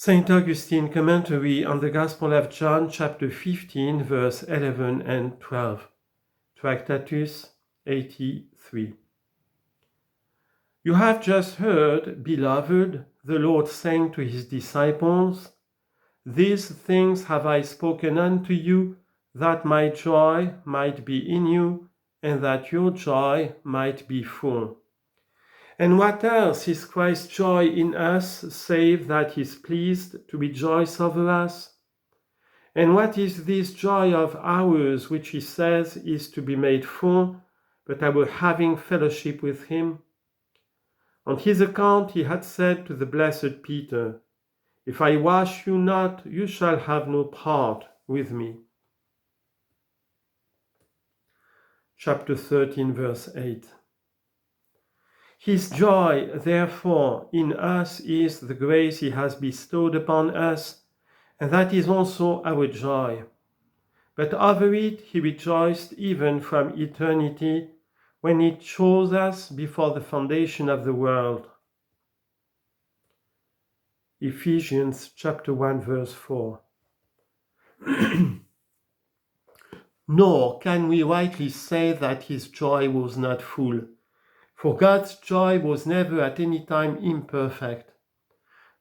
St. Augustine commentary on the Gospel of John, chapter 15, verse 11 and 12. Tractatus 83. You have just heard, beloved, the Lord saying to his disciples, "These things have I spoken unto you, that my joy might be in you, and that your joy might be full." And what else is Christ's joy in us, save that he is pleased to rejoice over us? And what is this joy of ours, which he says is to be made full, but our having fellowship with him? On his account he had said to the blessed Peter, "If I wash you not, you shall have no part with me." Chapter 13, verse 8. His joy, therefore, in us is the grace he has bestowed upon us, and that is also our joy. But over it he rejoiced even from eternity, when he chose us before the foundation of the world. Ephesians chapter 1, verse 4. Nor can we rightly say that his joy was not full, for God's joy was never at any time imperfect.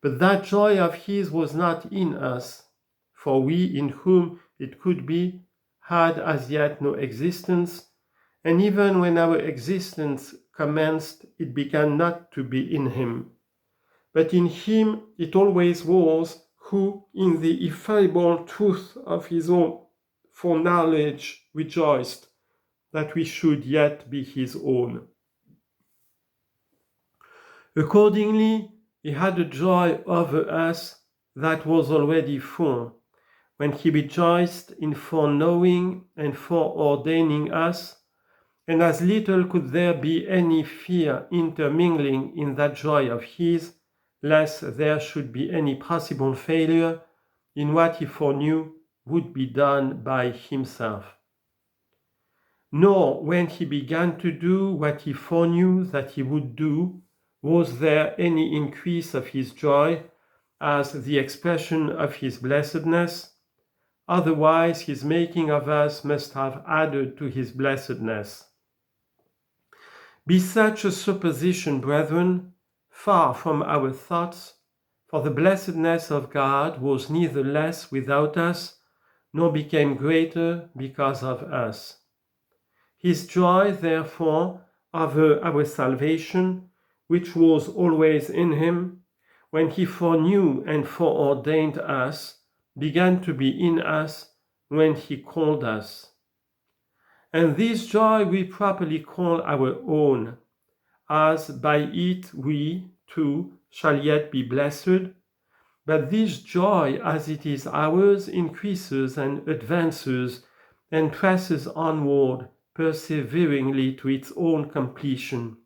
But that joy of his was not in us, for we in whom it could be had as yet no existence, and even when our existence commenced, it began not to be in him. But in him it always was, who in the infallible truth of his own foreknowledge rejoiced that we should yet be his own. Accordingly, he had a joy over us that was already full, when he rejoiced in foreknowing and foreordaining us, and as little could there be any fear intermingling in that joy of his, lest there should be any possible failure in what he foreknew would be done by himself. Nor when he began to do what he foreknew that he would do, was there any increase of his joy as the expression of his blessedness? Otherwise his making of us must have added to his blessedness. Be such a supposition, brethren, far from our thoughts, for the blessedness of God was neither less without us, nor became greater because of us. His joy, therefore, over our salvation, which was always in him, when he foreknew and foreordained us, began to be in us when he called us. And this joy we properly call our own, as by it we, too, shall yet be blessed. But this joy, as it is ours, increases and advances and presses onward perseveringly to its own completion.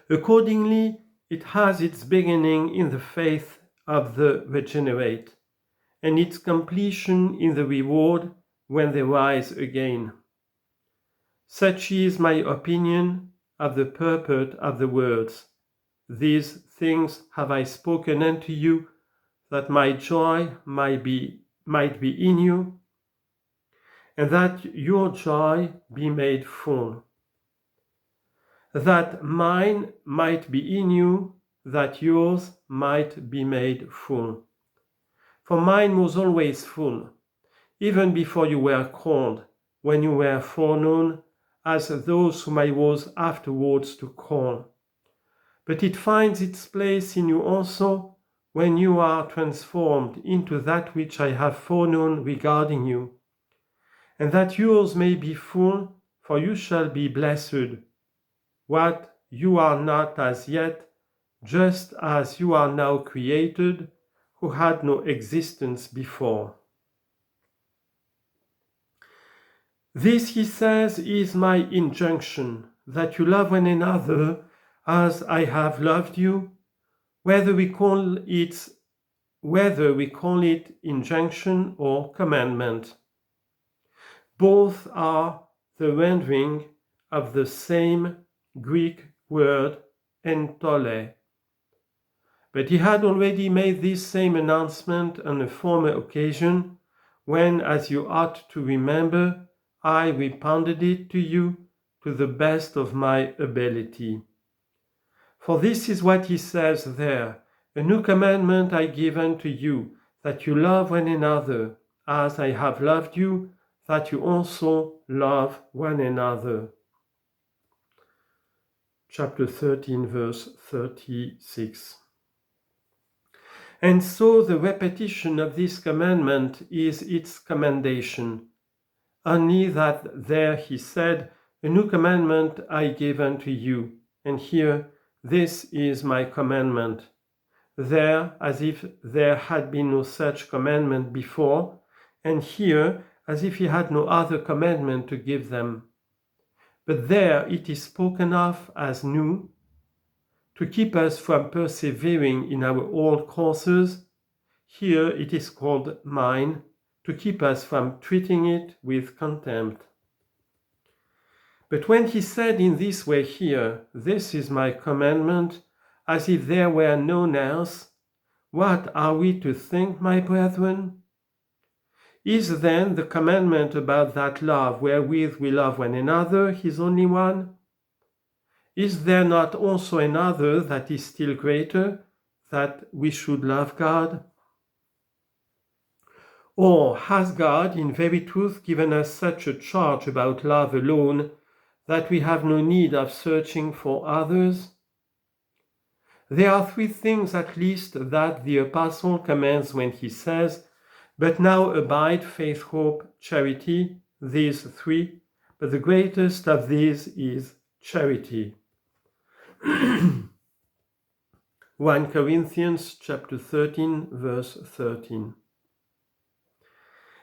Accordingly, it has its beginning in the faith of the regenerate, and its completion in the reward when they rise again. Such is my opinion of the purport of the words, "These things have I spoken unto you, that my joy might be in you, and that your joy be made full. That mine might be in you, that yours might be made full." For mine was always full, even before you were called, when you were foreknown, as those whom I was afterwards to call. But it finds its place in you also, when you are transformed into that which I have foreknown regarding you, and that yours may be full, for you shall be blessed, what you are not as yet, just as you are now created, who had no existence before. This, he says, is my injunction, that you love one another as I have loved you, whether we call it injunction or commandment. Both are the rendering of the same Greek word entole, But he had already made this same announcement on a former occasion, when, as you ought to remember, I repounded it to you to the best of my ability. For this is what he says there, a new commandment I give unto you, that you love one another, as I have loved you, that you also love one another. Chapter 13, verse 36. And so the repetition of this commandment is its commendation. Only that there he said, a new commandment I give unto you, and here, this is my commandment. There, as if there had been no such commandment before, and here, as if he had no other commandment to give them. But there it is spoken of as new, to keep us from persevering in our old courses. Here it is called mine, to keep us from treating it with contempt. But when he said in this way here, this is my commandment, as if there were none else, what are we to think, my brethren? Is then the commandment about that love wherewith we love one another his only one? Is there not also another that is still greater, that we should love God? Or has God in very truth given us such a charge about love alone, that we have no need of searching for others? There are three things at least that the Apostle commands when he says, but now abide faith, hope, charity, these three, but the greatest of these is charity. 1 Corinthians chapter 13, verse 13.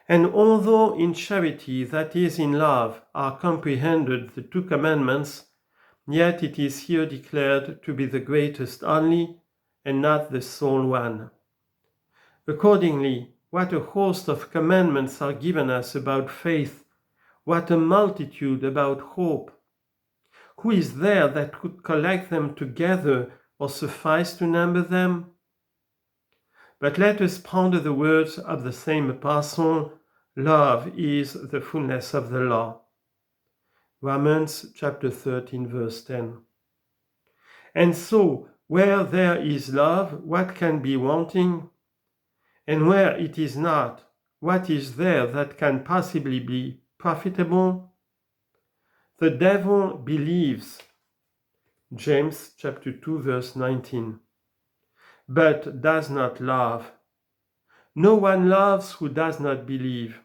And although in charity, that is in love, are comprehended the two commandments, yet it is here declared to be the greatest only, and not the sole one. Accordingly, what a host of commandments are given us about faith, what a multitude about hope. Who is there that could collect them together or suffice to number them? But let us ponder the words of the same apostle, love is the fullness of the law. Romans chapter 13, verse 10. And so, where there is love, what can be wanting? And where it is not, what is there that can possibly be profitable? The devil believes, James chapter 2, verse 19, but does not love. No one loves who does not believe.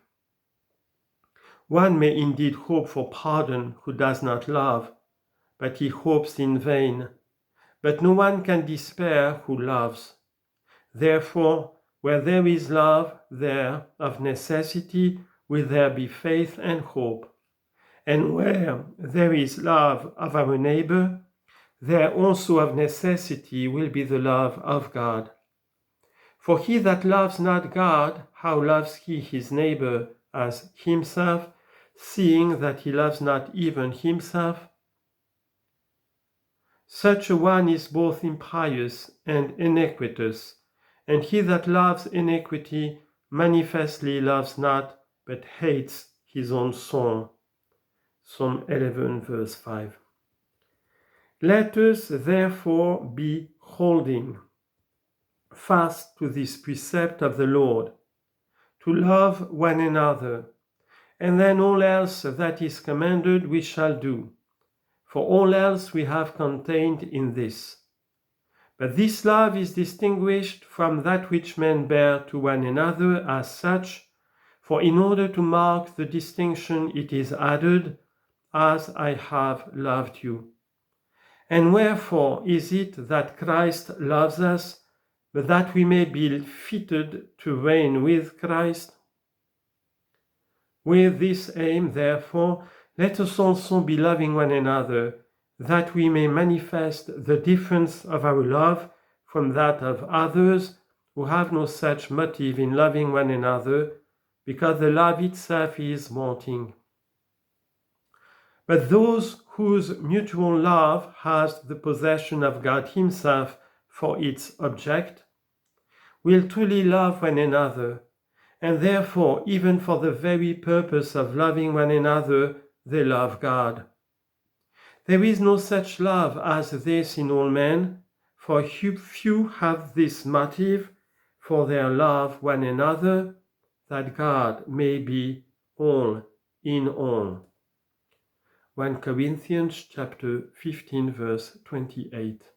One may indeed hope for pardon who does not love, but he hopes in vain. But no one can despair who loves. Therefore, where there is love, there, of necessity, will there be faith and hope. And where there is love of our neighbor, there also of necessity will be the love of God. For he that loves not God, how loves he his neighbor as himself, seeing that he loves not even himself? Such a one is both impious and iniquitous, and he that loves iniquity manifestly loves not, but hates his own soul. Psalm 11, verse 5. Let us therefore be holding fast to this precept of the Lord, to love one another, and then all else that is commanded we shall do, for all else we have contained in this. But this love is distinguished from that which men bear to one another as such, for in order to mark the distinction it is added, as I have loved you. And wherefore is it that Christ loves us, but that we may be fitted to reign with Christ? With this aim, therefore, let us also be loving one another, that we may manifest the difference of our love from that of others who have no such motive in loving one another, because the love itself is wanting. But those whose mutual love has the possession of God himself for its object, will truly love one another, and therefore, even for the very purpose of loving one another, they love God. There is no such love as this in all men, for few have this motive for their love one another, that God may be all in all. 1 Corinthians chapter 15, verse 28.